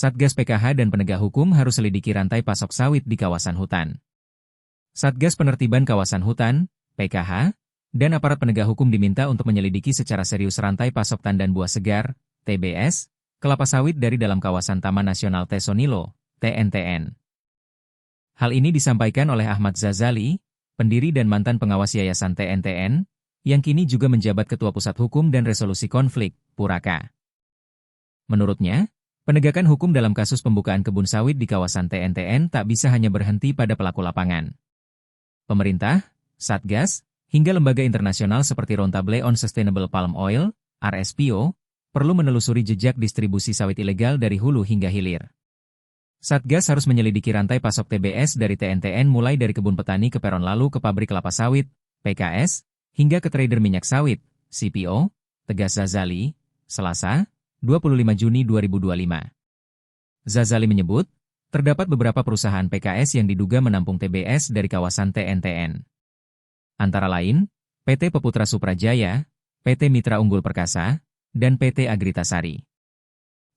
Satgas PKH dan penegak hukum harus selidiki rantai pasok sawit di kawasan hutan. Satgas Penertiban Kawasan Hutan, PKH, dan aparat penegak hukum diminta untuk menyelidiki secara serius rantai pasok tandan buah segar, TBS, kelapa sawit dari dalam kawasan Taman Nasional Tesonilo, TNTN. Hal ini disampaikan oleh Ahmad Zazali, pendiri dan mantan pengawas Yayasan TNTN, yang kini juga menjabat Ketua Pusat Hukum dan Resolusi Konflik, Puraka. Menurutnya, penegakan hukum dalam kasus pembukaan kebun sawit di kawasan TNTN tak bisa hanya berhenti pada pelaku lapangan. Pemerintah, Satgas, hingga lembaga internasional seperti Roundtable on Sustainable Palm Oil, RSPO, perlu menelusuri jejak distribusi sawit ilegal dari hulu hingga hilir. Satgas harus menyelidiki rantai pasok TBS dari TNTN mulai dari kebun petani ke peron lalu ke pabrik kelapa sawit, PKS, hingga ke trader minyak sawit, CPO, tegas Zazali, Selasa, 25 Juni 2025. Zazali menyebut, terdapat beberapa perusahaan PKS yang diduga menampung TBS dari kawasan TNTN. Antara lain, PT Peputra Suprajaya, PT Mitra Unggul Perkasa, dan PT Agritasari.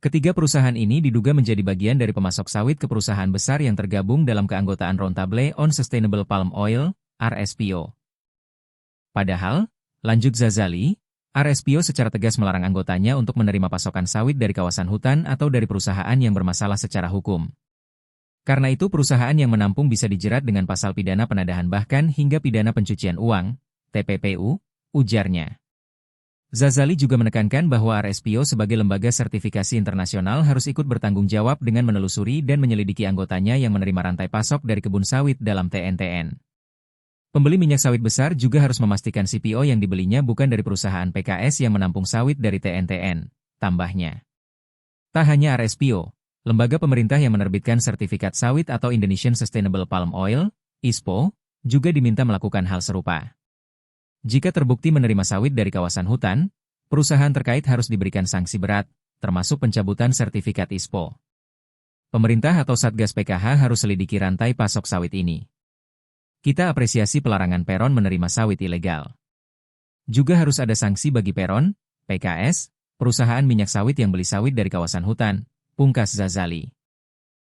Ketiga perusahaan ini diduga menjadi bagian dari pemasok sawit ke perusahaan besar yang tergabung dalam keanggotaan Roundtable on Sustainable Palm Oil, RSPO. Padahal, lanjut Zazali, RSPO secara tegas melarang anggotanya untuk menerima pasokan sawit dari kawasan hutan atau dari perusahaan yang bermasalah secara hukum. Karena itu perusahaan yang menampung bisa dijerat dengan pasal pidana penadahan bahkan hingga pidana pencucian uang, TPPU, ujarnya. Zazali juga menekankan bahwa RSPO sebagai lembaga sertifikasi internasional harus ikut bertanggung jawab dengan menelusuri dan menyelidiki anggotanya yang menerima rantai pasok dari kebun sawit dalam TNTN. Pembeli minyak sawit besar juga harus memastikan CPO yang dibelinya bukan dari perusahaan PKS yang menampung sawit dari TNTN, tambahnya. Tak hanya RSPO, lembaga pemerintah yang menerbitkan sertifikat sawit atau Indonesian Sustainable Palm Oil, ISPO, juga diminta melakukan hal serupa. Jika terbukti menerima sawit dari kawasan hutan, perusahaan terkait harus diberikan sanksi berat, termasuk pencabutan sertifikat ISPO. Pemerintah atau Satgas PKH harus selidiki rantai pasok sawit ini. Kita apresiasi pelarangan peron menerima sawit ilegal. Juga harus ada sanksi bagi peron, PKS, perusahaan minyak sawit yang beli sawit dari kawasan hutan, pungkas Zazali.